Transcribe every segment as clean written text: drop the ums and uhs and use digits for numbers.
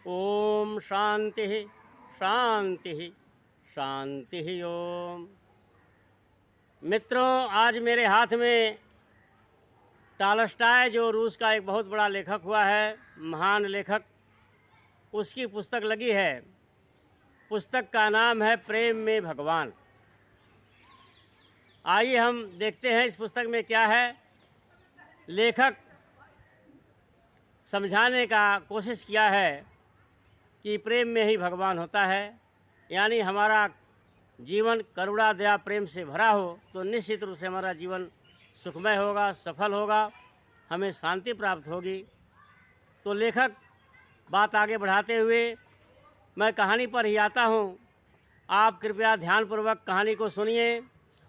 ओम शांति शांति शांति ओम। मित्रों, आज मेरे हाथ में टॉलस्टॉय, जो रूस का एक बहुत बड़ा लेखक हुआ है, महान लेखक, उसकी पुस्तक लगी है। पुस्तक का नाम है प्रेम में भगवान। आइए हम देखते हैं इस पुस्तक में क्या है। लेखक समझाने का कोशिश किया है कि प्रेम में ही भगवान होता है, यानी हमारा जीवन करुणा दया प्रेम से भरा हो तो निश्चित रूप से हमारा जीवन सुखमय होगा, सफल होगा, हमें शांति प्राप्त होगी। तो लेखक बात आगे बढ़ाते हुए मैं कहानी पर ही आता हूँ। आप कृपया ध्यानपूर्वक कहानी को सुनिए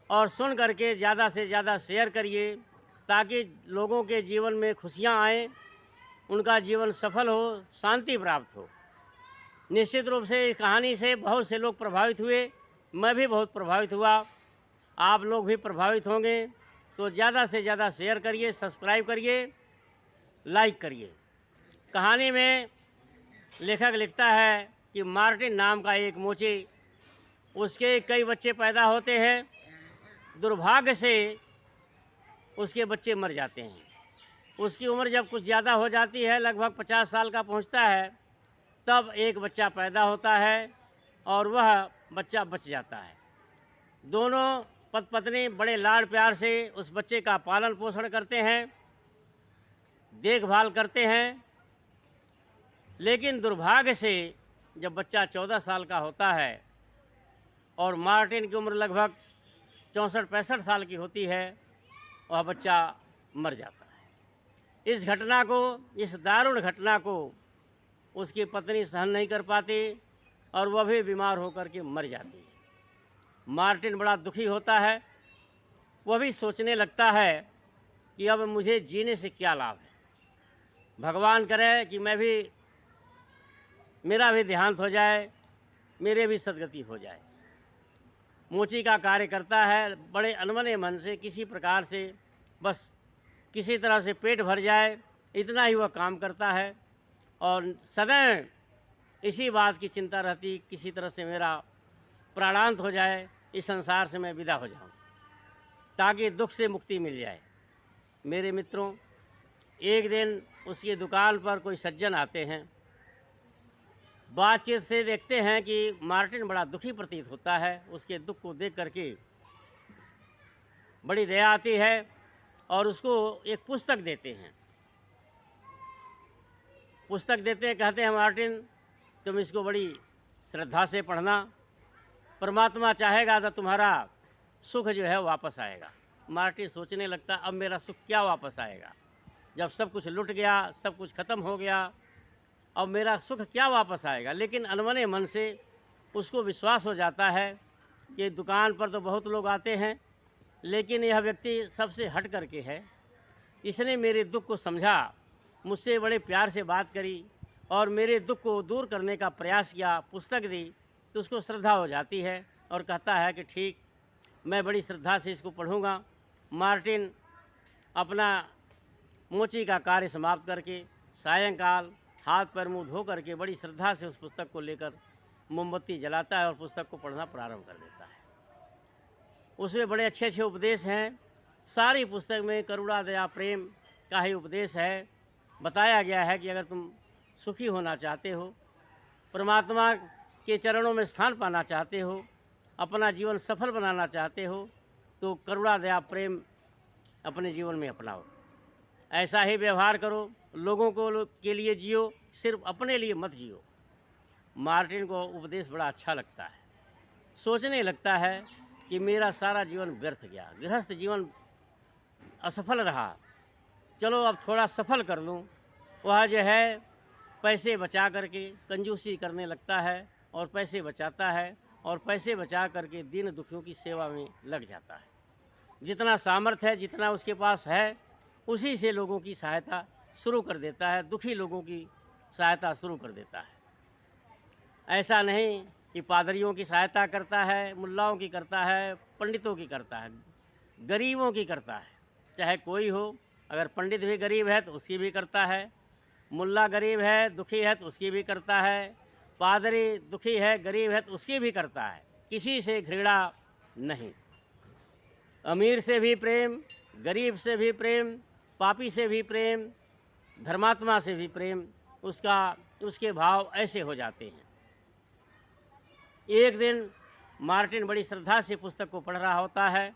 और सुन करके ज़्यादा से ज़्यादा शेयर करिए, ताकि लोगों के जीवन में खुशियाँ आएँ, उनका जीवन सफल हो, शांति प्राप्त हो। निश्चित रूप से इस कहानी से बहुत से लोग प्रभावित हुए, मैं भी बहुत प्रभावित हुआ, आप लोग भी प्रभावित होंगे। तो ज़्यादा से ज़्यादा शेयर करिए, सब्सक्राइब करिए, लाइक करिए। कहानी में लेखक लिखता है कि मार्टिन नाम का एक मोची, उसके कई बच्चे पैदा होते हैं। दुर्भाग्य से उसके बच्चे मर जाते हैं। उसकी उम्र जब कुछ ज़्यादा हो जाती है, लगभग 50 साल का पहुंचता है, तब एक बच्चा पैदा होता है और वह बच्चा बच जाता है। दोनों पति पत्नी बड़े लाड़ प्यार से उस बच्चे का पालन पोषण करते हैं, देखभाल करते हैं। लेकिन दुर्भाग्य से जब बच्चा 14 साल का होता है और मार्टिन की उम्र लगभग 64-65 साल की होती है, वह बच्चा मर जाता है। इस घटना को, इस दारुण घटना को उसकी पत्नी सहन नहीं कर पाती और वह भी बीमार होकर के मर जाती है। मार्टिन बड़ा दुखी होता है। वह भी सोचने लगता है कि अब मुझे जीने से क्या लाभ है। भगवान करे कि मेरा भी देहांत हो जाए, मेरे भी सदगति हो जाए। मोची का कार्य करता है बड़े अनमने मन से, किसी प्रकार से बस किसी तरह से पेट भर जाए, इतना ही वह काम करता है और सदैव इसी बात की चिंता रहती, किसी तरह से मेरा प्राणांत हो जाए, इस संसार से मैं विदा हो जाऊं, ताकि दुख से मुक्ति मिल जाए। मेरे मित्रों, एक दिन उसकी दुकान पर कोई सज्जन आते हैं। बातचीत से देखते हैं कि मार्टिन बड़ा दुखी प्रतीत होता है। उसके दुख को देख करके बड़ी दया आती है और उसको एक पुस्तक देते हैं। पुस्तक देते कहते हैं, मार्टिन तुम इसको बड़ी श्रद्धा से पढ़ना, परमात्मा चाहेगा तो तुम्हारा सुख जो है वापस आएगा। मार्टिन सोचने लगता, अब मेरा सुख क्या वापस आएगा, जब सब कुछ लुट गया, सब कुछ ख़त्म हो गया, अब मेरा सुख क्या वापस आएगा। लेकिन अनमने मन से उसको विश्वास हो जाता है कि दुकान पर तो बहुत लोग आते हैं, लेकिन यह व्यक्ति सबसे हट करके है। इसने मेरे दुख को समझा, मुझसे बड़े प्यार से बात करी और मेरे दुख को दूर करने का प्रयास किया, पुस्तक दी, तो उसको श्रद्धा हो जाती है और कहता है कि ठीक, मैं बड़ी श्रद्धा से इसको पढ़ूँगा। मार्टिन अपना मोची का कार्य समाप्त करके सायंकाल हाथ पैर मुँह धो करके बड़ी श्रद्धा से उस पुस्तक को लेकर मोमबत्ती जलाता है और पुस्तक को पढ़ना प्रारंभ कर देता है। उसमें बड़े अच्छे अच्छे उपदेश हैं। सारी पुस्तक में करुणा दया प्रेम का ही उपदेश है। बताया गया है कि अगर तुम सुखी होना चाहते हो, परमात्मा के चरणों में स्थान पाना चाहते हो, अपना जीवन सफल बनाना चाहते हो, तो करुणा दया प्रेम अपने जीवन में अपनाओ। ऐसा ही व्यवहार करो, लोगों के लिए जियो, सिर्फ अपने लिए मत जियो। मार्टिन को उपदेश बड़ा अच्छा लगता है। सोचने लगता है कि मेरा सारा जीवन व्यर्थ गया, गृहस्थ जीवन असफल रहा, चलो अब थोड़ा सफल कर लूँ। वह जो है पैसे बचा करके कंजूसी करने लगता है और पैसे बचाता है और पैसे बचा करके दीन दुखियों की सेवा में लग जाता है। जितना सामर्थ्य है, जितना उसके पास है, उसी से लोगों की सहायता शुरू कर देता है, दुखी लोगों की सहायता शुरू कर देता है। ऐसा नहीं कि पादरियों की सहायता करता है, मुल्लाओं की करता है, पंडितों की करता है, गरीबों की करता है। चाहे कोई हो, अगर पंडित भी गरीब है तो उसकी भी करता है, मुल्ला गरीब है, दुखी है तो उसकी भी करता है, पादरी दुखी है, गरीब है तो उसकी भी करता है, किसी से घृणा नहीं। अमीर से भी प्रेम, गरीब से भी प्रेम, पापी से भी प्रेम, धर्मात्मा से भी प्रेम, उसके भाव ऐसे हो जाते हैं। एक दिन मार्टिन बड़ी श्रद्धा से पुस्तक को पढ़ रहा होता है।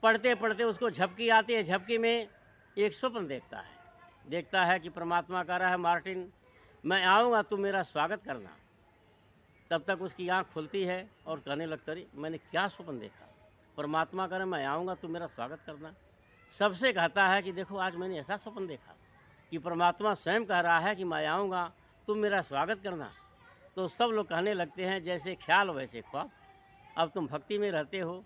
पढ़ते पढ़ते उसको झपकी आती है। झपकी में एक स्वप्न देखता है कि परमात्मा कह रहा है, मार्टिन मैं आऊँगा, तुम मेरा स्वागत करना। तब तक उसकी आँख खुलती है और कहने लगता है, मैंने क्या स्वप्न देखा? परमात्मा कह रहा है, मैं आऊँगा, तुम मेरा स्वागत करना। सबसे कहता है कि देखो आज मैंने ऐसा स्वप्न देखा कि परमात्मा स्वयं कह रहा है कि मैं आऊँगा, तुम मेरा स्वागत करना। तो सब लोग कहने लगते हैं, जैसे ख्याल वैसे ख्वाब। अब तुम भक्ति में रहते हो,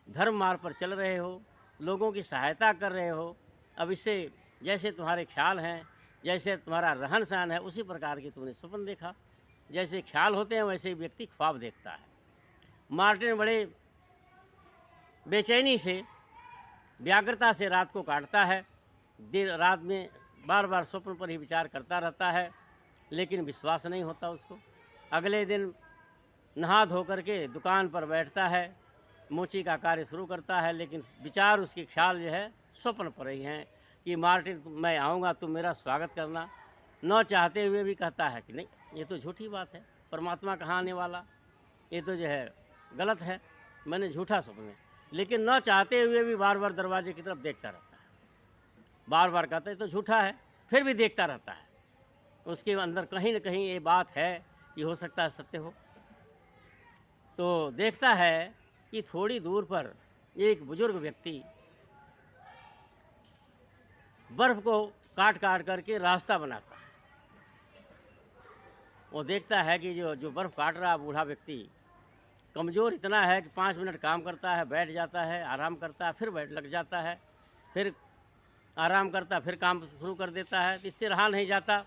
धर्म मार्ग पर चल रहे हो, लोगों की सहायता कर रहे हो। अब इससे जैसे तुम्हारे ख्याल हैं, जैसे तुम्हारा रहन सहन है, उसी प्रकार की तुमने स्वप्न देखा। जैसे ख्याल होते हैं वैसे ही व्यक्ति ख्वाब देखता है। मार्टिन बड़े बेचैनी से, व्याग्रता से रात को काटता है। दिन रात में बार बार स्वप्न पर ही विचार करता रहता है, लेकिन विश्वास नहीं होता उसको। अगले दिन नहा धो करके दुकान पर बैठता है, मोची का कार्य शुरू करता है, लेकिन विचार उसके ख्याल जो है स्वप्न पर ही हैं कि मार्टिन मैं आऊँगा, तुम मेरा स्वागत करना। न चाहते हुए भी कहता है कि नहीं, ये तो झूठी बात है, परमात्मा कहाँ आने वाला, ये तो जो है गलत है, मैंने झूठा स्वप्न। लेकिन न चाहते हुए भी बार बार दरवाजे की तरफ देखता रहता है। बार बार कहता है तो झूठा है, फिर भी देखता रहता है। उसके अंदर कहीं न कहीं ये बात है कि हो सकता है सत्य हो। तो देखता है कि थोड़ी दूर पर एक बुजुर्ग व्यक्ति बर्फ़ को काट काट करके रास्ता बनाता है। वो देखता है कि जो बर्फ़ काट रहा बूढ़ा व्यक्ति कमज़ोर इतना है कि 5 मिनट काम करता है, बैठ जाता है, आराम करता है, फिर बैठ लग जाता है, फिर आराम करता, फिर काम शुरू कर देता है। तो इससे रहा नहीं जाता।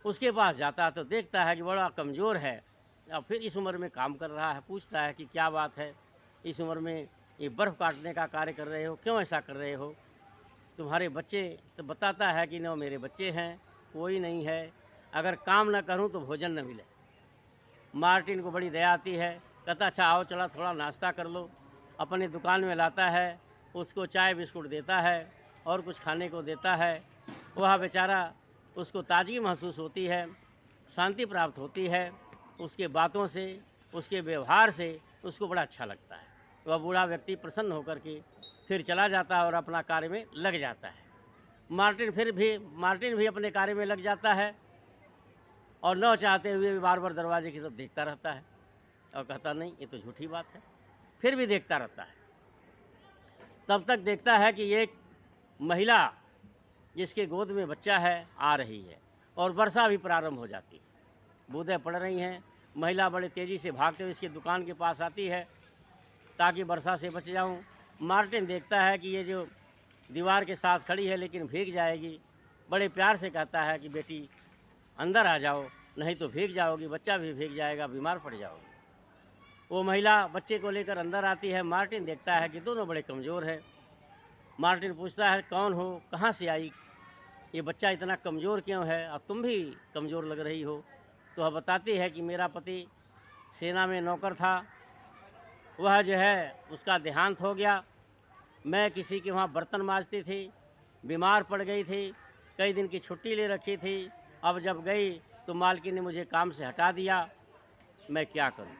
उसके पास जाता तो देखता है कि बड़ा कमज़ोर है, अब फिर इस उम्र में काम कर रहा है। पूछता है कि क्या बात है, इस उम्र में ये बर्फ़ काटने का कार्य कर रहे हो, क्यों ऐसा कर रहे हो? तुम्हारे बच्चे? तो बताता है कि न मेरे बच्चे हैं, कोई नहीं है, अगर काम न करूं तो भोजन न मिले। मार्टिन को बड़ी दया आती है, कहता अच्छा आओ चला थोड़ा नाश्ता कर लो। अपनी दुकान में लाता है, उसको चाय बिस्कुट देता है और कुछ खाने को देता है। वह बेचारा, उसको ताजगी महसूस होती है, शांति प्राप्त होती है। उसके बातों से, उसके व्यवहार से उसको बड़ा अच्छा लगता है। वह बूढ़ा व्यक्ति प्रसन्न होकर के फिर चला जाता है और अपना कार्य में लग जाता है। मार्टिन भी अपने कार्य में लग जाता है और न चाहते हुए भी बार बार दरवाजे की तरफ देखता रहता है और कहता नहीं, ये तो झूठी बात है, फिर भी देखता रहता है। तब तक देखता है कि एक महिला जिसके गोद में बच्चा है आ रही है और वर्षा भी प्रारंभ हो जाती है। बूंदें पड़ रही हैं। महिला बड़े तेज़ी से भागते हुए इसकी दुकान के पास आती है ताकि वर्षा से बच जाऊं। मार्टिन देखता है कि ये जो दीवार के साथ खड़ी है लेकिन भीग जाएगी। बड़े प्यार से कहता है कि बेटी अंदर आ जाओ, नहीं तो भीग जाओगी, बच्चा भी भीग जाएगा, बीमार पड़ जाओगी। वो महिला बच्चे को लेकर अंदर आती है। मार्टिन देखता है कि दोनों बड़े कमज़ोर हैं। मार्टिन पूछता है कौन हो, कहाँ से आई, ये बच्चा इतना कमज़ोर क्यों है, अब तुम भी कमज़ोर लग रही हो। तो वह बताती है कि मेरा पति सेना में नौकर था, वह जो है उसका देहांत हो गया। मैं किसी के वहाँ बर्तन मांजती थी, बीमार पड़ गई थी, कई दिन की छुट्टी ले रखी थी। अब जब गई तो मालकिन ने मुझे काम से हटा दिया, मैं क्या करूं?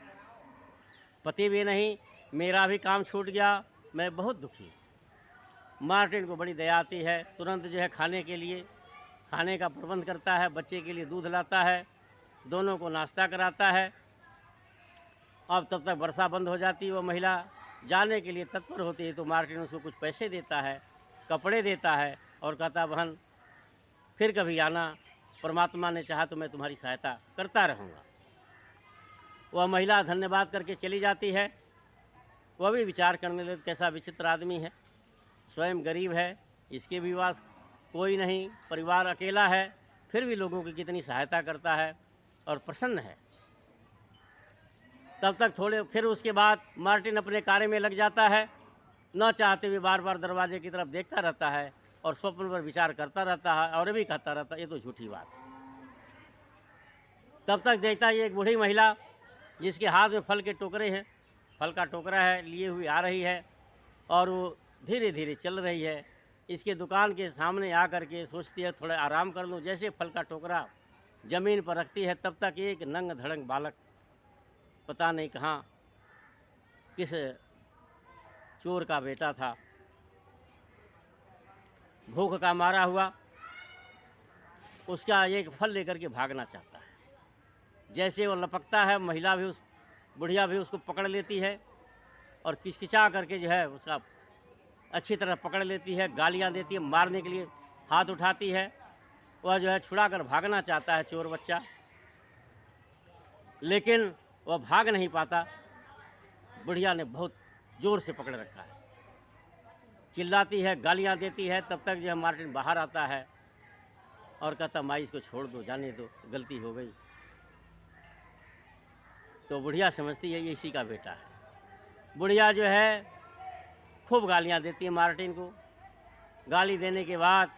पति भी नहीं, मेरा भी काम छूट गया, मैं बहुत दुखी। मार्टिन को बड़ी दया आती है। तुरंत जो है खाने का प्रबंध करता है, बच्चे के लिए दूध लाता है, दोनों को नाश्ता कराता है। अब तब तक वर्षा बंद हो जाती है। वो महिला जाने के लिए तत्पर होती है तो मार्टिन उसको कुछ पैसे देता है, कपड़े देता है और कहता बहन फिर कभी आना, परमात्मा ने चाहा तो मैं तुम्हारी सहायता करता रहूँगा। वह महिला धन्यवाद करके चली जाती है। वह भी विचार करने लगे कैसा विचित्र आदमी है, स्वयं गरीब है, इसके भी पास कोई नहीं, परिवार अकेला है, फिर भी लोगों की कितनी सहायता करता है और प्रसन्न है। तब तक फिर उसके बाद मार्टिन अपने कार्य में लग जाता है। न चाहते हुए बार बार दरवाजे की तरफ देखता रहता है और स्वप्न पर विचार करता रहता है और भी कहता रहता है, ये तो झूठी बात है। तब तक देखता है एक बूढ़ी महिला जिसके हाथ में फल के टोकरे हैं, फल का टोकरा है, लिए हुई आ रही है और वो धीरे धीरे चल रही है। इसके दुकान के सामने आ कर के सोचती है थोड़ा आराम कर लूँ। जैसे फल का टोकरा ज़मीन पर रखती है तब तक एक नंग धड़ंग बालक, पता नहीं कहाँ किस चोर का बेटा था, भूख का मारा हुआ उसका एक फल लेकर के भागना चाहता है। जैसे वो लपकता है, महिला भी बुढ़िया भी उसको पकड़ लेती है और किचकिचा करके जो है उसका अच्छी तरह पकड़ लेती है, गालियाँ देती है, मारने के लिए हाथ उठाती है। वह जो है छुड़ा कर भागना चाहता है चोर बच्चा, लेकिन वह भाग नहीं पाता। बुढ़िया ने बहुत ज़ोर से पकड़ रखा है, चिल्लाती है, गालियाँ देती है। तब तक जो है मार्टिन बाहर आता है और कहता माई इसको छोड़ दो, जाने दो, गलती हो गई। तो बुढ़िया समझती है ये इसी का बेटा है। बुढ़िया जो है खूब गालियाँ देती है मार्टिन को। गाली देने के बाद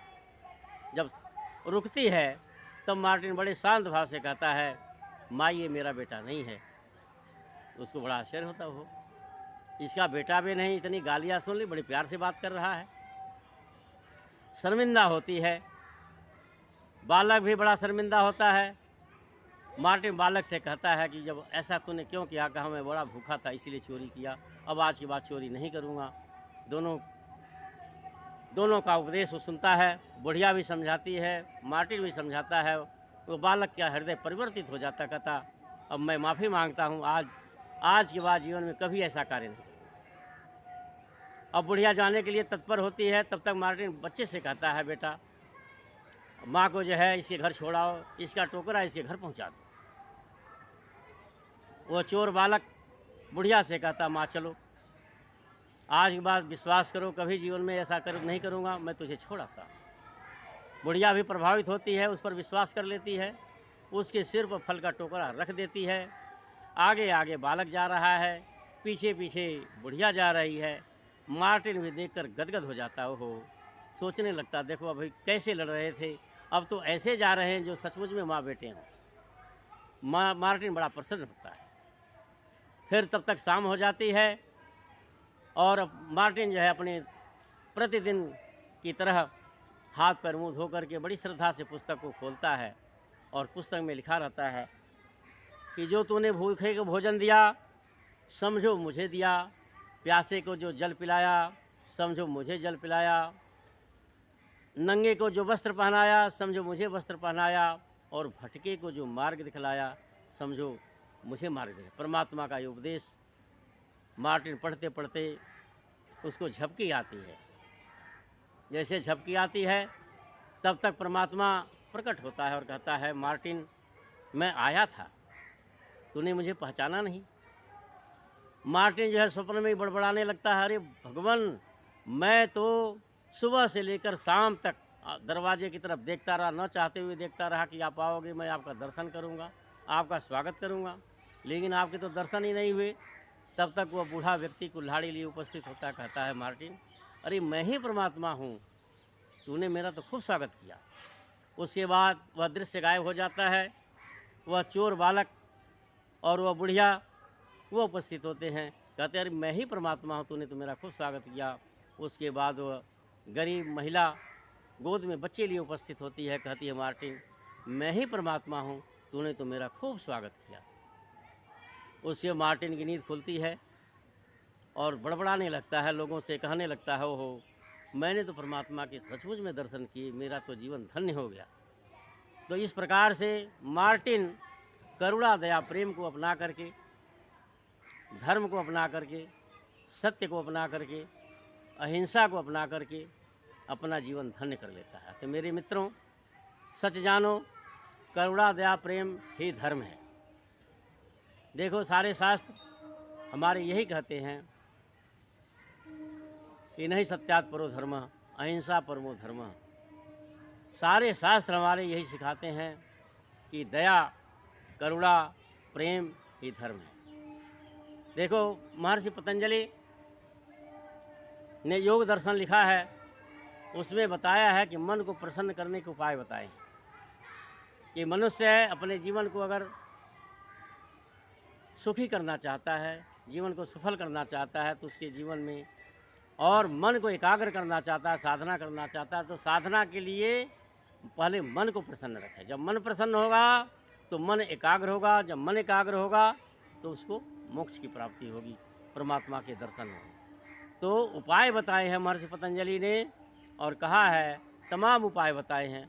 जब रुकती है तब मार्टिन बड़े शांत भाव से कहता है माँ ये मेरा बेटा नहीं है। उसको बड़ा आश्चर्य होता हो, इसका बेटा भी नहीं, इतनी गालियाँ सुन ली, बड़े प्यार से बात कर रहा है। शर्मिंदा होती है, बालक भी बड़ा शर्मिंदा होता है। मार्टिन बालक से कहता है कि जब ऐसा तूने क्यों किया? कहा मैं बड़ा भूखा था इसीलिए चोरी किया, अब आज के बाद चोरी नहीं करूँगा। दोनों का उपदेश वो सुनता है। बुढ़िया भी समझाती है, मार्टिन भी समझाता है। वो बालक का हृदय परिवर्तित हो जाता, कहता अब मैं माफ़ी मांगता हूँ, आज के बाद जीवन में कभी ऐसा कार्य नहीं। अब बुढ़िया जाने के लिए तत्पर होती है। तब तक मार्टिन बच्चे से कहता है बेटा माँ को जो है इसके घर छोड़ाओ, इसका टोकरा इसके घर पहुँचा दो। वो चोर बालक बुढ़िया से कहता माँ चलो, आज के बाद विश्वास करो कभी जीवन में ऐसा नहीं करूँगा, मैं तुझे छोड़ाता। बुढ़िया भी प्रभावित होती है, उस पर विश्वास कर लेती है। उसके सिर पर फल का टोकरा रख देती है। आगे आगे बालक जा रहा है, पीछे पीछे बुढ़िया जा रही है। मार्टिन भी देखकर गदगद हो जाता हो, सोचने लगता देखो अभी कैसे लड़ रहे थे, अब तो ऐसे जा रहे हैं जो सचमुच में माँ बेटे हों। मार्टिन बड़ा प्रसन्न होता है। फिर तब तक शाम हो जाती है और मार्टिन जो है अपने प्रतिदिन की तरह हाथ पैर मुँह धो करके बड़ी श्रद्धा से पुस्तक को खोलता है और पुस्तक में लिखा रहता है कि जो तूने भूखे को भोजन दिया समझो मुझे दिया, प्यासे को जो जल पिलाया समझो मुझे जल पिलाया, नंगे को जो वस्त्र पहनाया समझो मुझे वस्त्र पहनाया, और भटके को जो मार्ग दिखलाया समझो मुझे मार्ग दिखलाया। परमात्मा का ये उपदेश मार्टिन पढ़ते पढ़ते उसको झपकी आती है। जैसे झपकी आती है तब तक परमात्मा प्रकट होता है और कहता है मार्टिन मैं आया था, तूने मुझे पहचाना नहीं। मार्टिन जो है स्वप्न में ही बड़बड़ाने लगता है, अरे भगवान मैं तो सुबह से लेकर शाम तक दरवाजे की तरफ देखता रहा, न चाहते हुए देखता रहा कि आप आओगे, मैं आपका दर्शन करूंगा, आपका स्वागत करूंगा, लेकिन आपके तो दर्शन ही नहीं हुए। तब तक वह बूढ़ा व्यक्ति कुल्हाड़ी लिए उपस्थित होता, कहता है मार्टिन अरे मैं ही परमात्मा हूँ, तूने मेरा तो खूब स्वागत किया। उसके बाद वह दृश्य गायब हो जाता है। वह चोर बालक और वह बुढ़िया वो उपस्थित होते हैं, कहते हैं अरे मैं ही परमात्मा हूँ, तूने तो मेरा खूब स्वागत किया। उसके बाद वह गरीब महिला गोद में बच्चे लिए उपस्थित होती है, कहती है मार्टिन मैं ही परमात्मा हूँ, तूने तो मेरा खूब स्वागत किया। उससे मार्टिन की नींद खुलती है और बड़बड़ाने लगता है, लोगों से कहने लगता है ओहो मैंने तो परमात्मा के सचमुच में दर्शन किए, मेरा तो जीवन धन्य हो गया। तो इस प्रकार से मार्टिन करुणा दया प्रेम को अपना करके, धर्म को अपना करके, सत्य को अपना करके, अहिंसा को अपना करके अपना जीवन धन्य कर लेता है। तो मेरे मित्रों सच जानो करुणा दया प्रेम ही धर्म है। देखो सारे शास्त्र हमारे यही कहते हैं कि नहीं सत्यात् परो धर्म अहिंसा परमो धर्म। सारे शास्त्र हमारे यही सिखाते हैं कि दया करुणा प्रेम ही धर्म है। देखो महर्षि पतंजलि ने योग दर्शन लिखा है उसमें बताया है कि मन को प्रसन्न करने के उपाय बताए हैं कि मनुष्य अपने जीवन को अगर सुखी करना चाहता है, जीवन को सफल करना चाहता है, तो उसके जीवन में और मन को एकाग्र करना चाहता है, साधना करना चाहता है, तो साधना के लिए पहले मन को प्रसन्न रखे। जब मन प्रसन्न होगा तो मन एकाग्र होगा, जब मन एकाग्र होगा तो उसको मोक्ष की प्राप्ति होगी, परमात्मा के दर्शन होंगे। तो उपाय बताए हैं महर्षि पतंजलि ने और कहा है, तमाम उपाय बताए हैं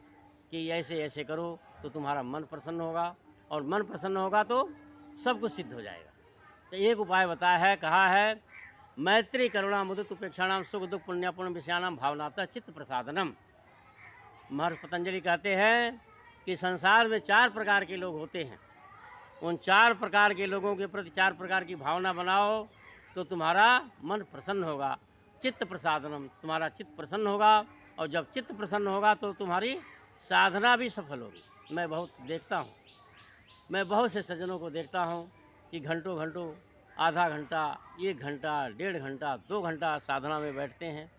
कि ऐसे ऐसे करो तो तुम्हारा मन प्रसन्न होगा और मन प्रसन्न होगा तो सब कुछ सिद्ध हो जाएगा। तो एक उपाय बताया है, कहा है, मैत्री करुणा मुदित उपेक्षाणाम सुख दुख पुण्यपूर्ण विषयाणाम भावनातः चित्त प्रसादनम। महर्षि पतंजलि कहते हैं कि संसार में 4 प्रकार के लोग होते हैं, उन 4 प्रकार के लोगों के प्रति 4 प्रकार की भावना बनाओ तो तुम्हारा मन प्रसन्न होगा। चित्त प्रसादनम, तुम्हारा चित्त प्रसन्न होगा और जब चित्त प्रसन्न होगा तो तुम्हारी साधना भी सफल होगी। मैं बहुत से सज्जनों को देखता हूँ कि घंटों घंटों, आधा घंटा, 1 घंटा, 1.5 घंटा, 2 घंटा साधना में बैठते हैं,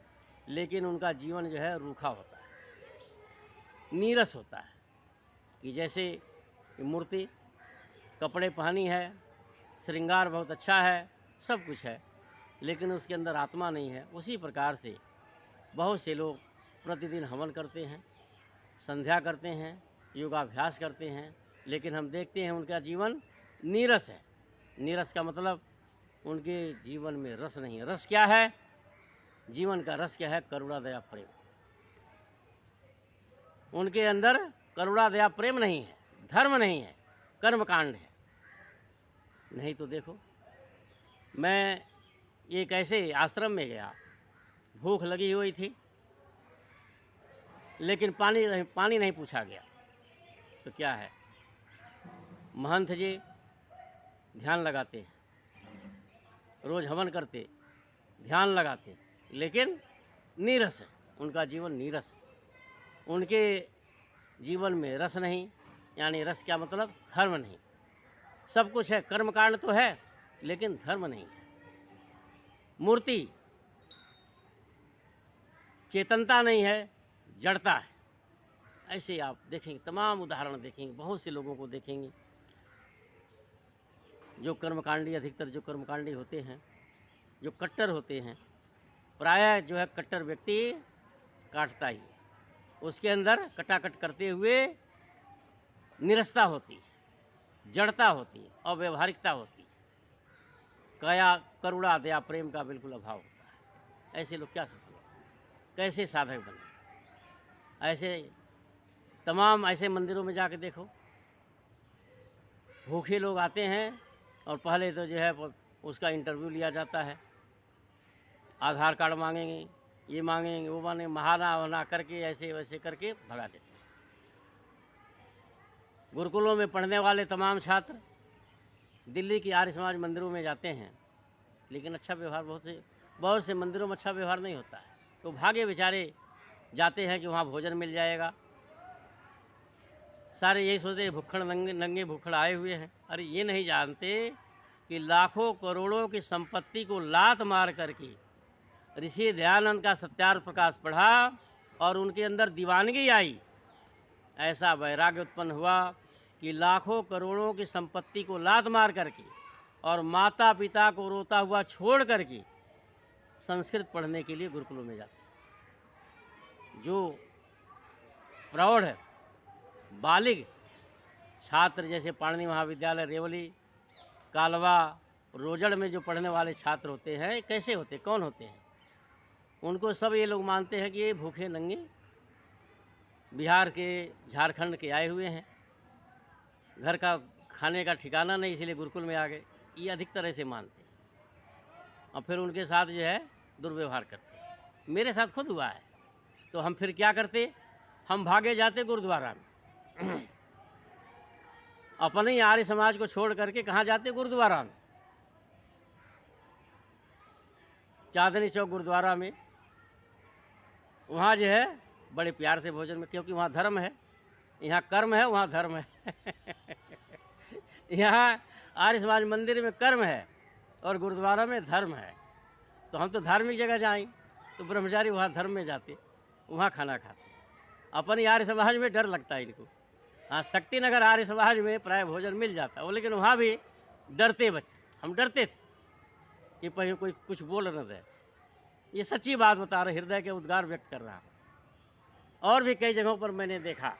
लेकिन उनका जीवन जो है रूखा होता है, नीरस होता है। कि जैसे मूर्ति, कपड़े पहनी है, श्रृंगार बहुत अच्छा है, सब कुछ है, लेकिन उसके अंदर आत्मा नहीं है। उसी प्रकार से बहुत से लोग प्रतिदिन हवन करते हैं, संध्या करते हैं, योगाभ्यास करते हैं, लेकिन हम देखते हैं उनका जीवन नीरस है। नीरस का मतलब उनके जीवन में रस नहीं है। रस क्या है? जीवन का रस क्या है? करुणा दया प्रेम। उनके अंदर करुणा दया प्रेम नहीं है, धर्म नहीं है, कर्मकांड है। नहीं तो देखो, मैं एक ऐसे आश्रम में गया, भूख लगी हुई थी, लेकिन पानी नहीं पूछा गया। तो क्या है, महंत जी ध्यान लगाते हैं, रोज़ हवन करते, ध्यान लगाते, लेकिन नीरस है, उनका जीवन नीरस है। उनके जीवन में रस नहीं, यानी रस क्या मतलब? धर्म नहीं। सब कुछ है, कर्मकांड तो है, लेकिन धर्म नहीं है। मूर्ति, चेतनता नहीं है, जड़ता है। ऐसे आप देखेंगे, तमाम उदाहरण देखेंगे, बहुत से लोगों को देखेंगे जो कर्मकांडी, अधिकतर जो कर्मकांडी होते हैं, जो कट्टर होते हैं, प्रायः जो है कट्टर व्यक्ति काटता ही है, उसके अंदर कटाकट करते हुए निरसता होती है, जड़ता होती है और व्यवहारिकता होती है, करुणा दया प्रेम का बिल्कुल अभाव होता है। ऐसे लोग क्या सफल हो, कैसे साधक बने? ऐसे तमाम ऐसे मंदिरों में जाके देखो, भूखे लोग आते हैं और पहले तो जो है उसका इंटरव्यू लिया जाता है, आधार कार्ड मांगेंगे, ये मांगेंगे, वो मांगेंगे, महाना वहाना करके ऐसे वैसे करके भगा देते हैं। गुरुकुलों में पढ़ने वाले तमाम छात्र दिल्ली की आर्य समाज मंदिरों में जाते हैं, लेकिन अच्छा व्यवहार बहुत से मंदिरों में अच्छा व्यवहार नहीं होता है। तो भागे बेचारे जाते हैं कि वहाँ भोजन मिल जाएगा। सारे यही सोचते हैं भुक्खड़ नंगे भुक्खड़ आए हुए हैं। अरे ये नहीं जानते कि लाखों करोड़ों की संपत्ति को लात मार करके ऋषि दयानंद का सत्यार्थ प्रकाश पढ़ा और उनके अंदर दीवानगी आई। ऐसा वैराग्य उत्पन्न हुआ कि लाखों करोड़ों की संपत्ति को लात मार करके और माता पिता को रोता हुआ छोड़ करके संस्कृत पढ़ने के लिए गुरुकुलों में जाते। जो प्रौढ़ बालिग छात्र, जैसे पाणिनि महाविद्यालय, रेवली, कालवा, रोजड़ में जो पढ़ने वाले छात्र होते हैं, कैसे होते, कौन होते हैं? उनको सब ये लोग मानते हैं कि ये भूखे नंगे बिहार के, झारखंड के आए हुए हैं, घर का खाने का ठिकाना नहीं, इसलिए गुरुकुल में आ गए। ये अधिकतर ऐसे मानते हैं और फिर उनके साथ जो है दुर्व्यवहार करते हैं। मेरे साथ खुद हुआ है। तो हम फिर क्या करते, हम भागे जाते गुरुद्वारा में। अपने ही आर्य समाज को छोड़ करके कहाँ जाते? गुरुद्वारा में, चांदनी चौक गुरुद्वारा में। वहाँ जो है बड़े प्यार से भोजन में, क्योंकि वहाँ धर्म है, यहाँ कर्म है, वहाँ धर्म है। यहाँ आर्य समाज मंदिर में कर्म है और गुरुद्वारा में धर्म है। तो हम तो धार्मिक जगह जाएं, तो ब्रह्मचारी वहाँ धर्म में जाते, वहाँ खाना खाते हैं। अपनी आर्य समाज में डर लगता है इनको। हाँ, शक्तिनगर आर्य समाज में प्राय भोजन मिल जाता वो, लेकिन वहाँ भी डरते बच्चे, हम डरते थे कि कहीं कोई कुछ बोल न दे। ये सच्ची बात बता रहे, हृदय के उद्गार व्यक्त कर रहा हूँ। और भी कई जगहों पर मैंने देखा।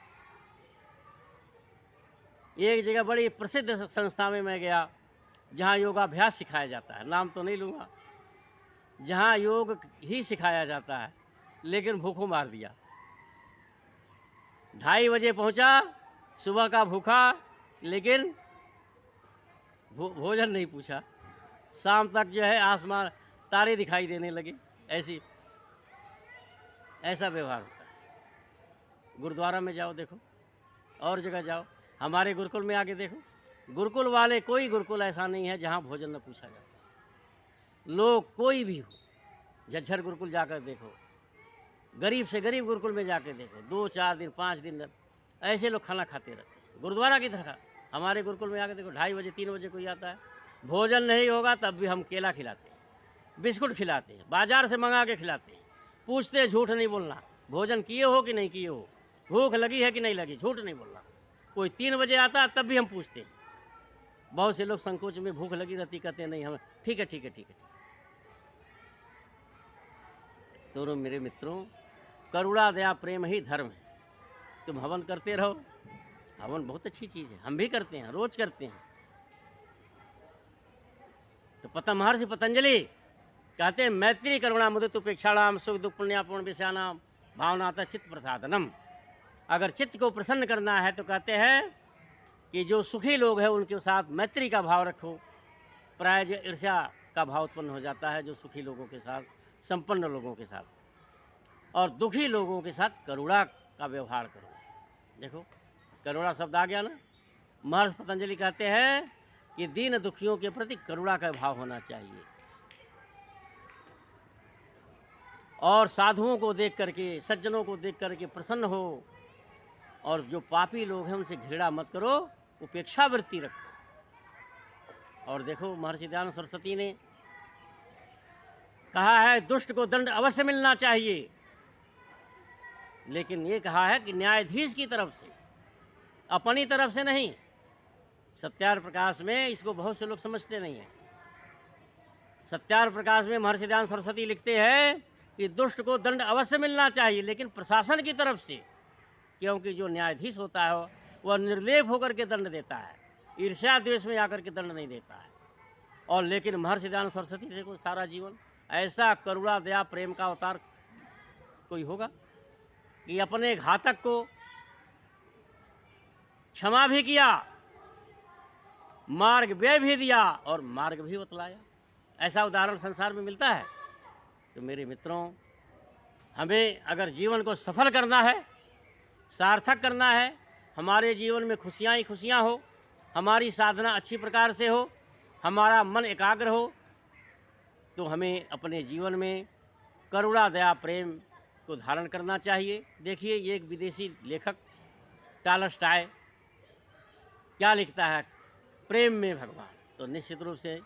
एक जगह बड़ी प्रसिद्ध संस्था में मैं गया जहाँ योगाभ्यास सिखाया जाता है, नाम तो नहीं लूँगा, जहाँ योग ही सिखाया जाता है, लेकिन भूखों मार दिया। 2:30 बजे पहुँचा, सुबह का भूखा, लेकिन भोजन नहीं पूछा। शाम तक जो है आसमान तारे दिखाई देने लगे। ऐसा व्यवहार होता है। गुरुद्वारा में जाओ देखो, और जगह जाओ, हमारे गुरुकुल में आके देखो, गुरुकुल वाले कोई गुरुकुल ऐसा नहीं है जहाँ भोजन न पूछा जाता। लोग कोई भी हो, झज्जर गुरुकुल जाकर देखो, गरीब से गरीब गुरुकुल में जाके देखो, 2-4 दिन 5 दिन ऐसे लोग खाना खाते रहते हैं। गुरुद्वारा की तरह हमारे गुरुकुल में आके देखो, 2:30 बजे 3 बजे कोई आता है, भोजन नहीं होगा तब भी हम केला खिलाते हैं, बिस्कुट खिलाते हैं, बाजार से मंगा के खिलाते हैं, पूछते हैं, झूठ नहीं बोलना, भोजन किए हो कि नहीं किए हो, भूख लगी है कि नहीं लगी, झूठ नहीं बोलना। कोई 3 बजे आता है तब भी हम पूछते हैं। बहुत से लोग संकोच में भूख लगी रहती, कहते नहीं, हम ठीक है ठीक है ठीक है। तो मेरे मित्रों, करुणा दया प्रेम ही धर्म है। तुम हवन करते रहो, हवन बहुत अच्छी चीज़ है, हम भी करते हैं, रोज करते हैं। तो महर्षि पतंजलि कहते हैं, मैत्री करुणा मुदित उपेक्षाणाम सुख दुख पुण्यापूर्ण विषयानाम भावनाता चित्त प्रसादनम। अगर चित्त को प्रसन्न करना है तो कहते हैं कि जो सुखी लोग हैं उनके साथ मैत्री का भाव रखो। प्राय जो ईर्ष्या का भाव उत्पन्न हो जाता है जो सुखी लोगों के साथ, संपन्न लोगों के साथ, और दुखी लोगों के साथ करुणा का व्यवहार करो। देखो, करुणा शब्द आ गया ना। महर्षि पतंजलि कहते हैं कि दीन दुखियों के प्रति करुणा का भाव होना चाहिए, और साधुओं को देख करके, सज्जनों को देख करके प्रसन्न हो, और जो पापी लोग हैं उनसे घृणा मत करो, उपेक्षा वृत्ति रखो। और देखो, महर्षि दयानंद सरस्वती ने कहा है दुष्ट को दंड अवश्य मिलना चाहिए, लेकिन ये कहा है कि न्यायाधीश की तरफ से, अपनी तरफ से नहीं। सत्यार्थ प्रकाश में इसको बहुत से लोग समझते नहीं हैं। सत्यार्थ प्रकाश में महर्षि दयानंद सरस्वती लिखते हैं कि दुष्ट को दंड अवश्य मिलना चाहिए, लेकिन प्रशासन की तरफ से, क्योंकि जो न्यायाधीश होता है वह निर्लेप होकर के दंड देता है, ईर्ष्या द्वेष में आकर के दंड नहीं देता है। और लेकिन महर्षि दयानंद सरस्वती देखो, सारा जीवन ऐसा करुणा दया प्रेम का अवतार कोई होगा कि अपने घातक को क्षमा भी किया, मार्ग व्यय भी दिया और मार्ग भी बतलाया। ऐसा उदाहरण संसार में मिलता है। तो मेरे मित्रों, हमें अगर जीवन को सफल करना है, सार्थक करना है, हमारे जीवन में खुशियाँ ही खुशियाँ हो, हमारी साधना अच्छी प्रकार से हो, हमारा मन एकाग्र हो, तो हमें अपने जीवन में करुणा दया प्रेम को धारण करना चाहिए। देखिए, ये एक विदेशी लेखक टॉलस्टॉय क्या लिखता है, प्रेम में भगवान। तो निश्चित रूप से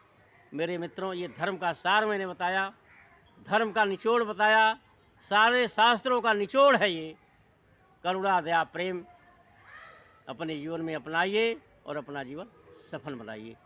मेरे मित्रों, ये धर्म का सार मैंने बताया, धर्म का निचोड़ बताया, सारे शास्त्रों का निचोड़ है ये। करुणा दया प्रेम अपने जीवन में अपनाइए और अपना जीवन सफल बनाइए।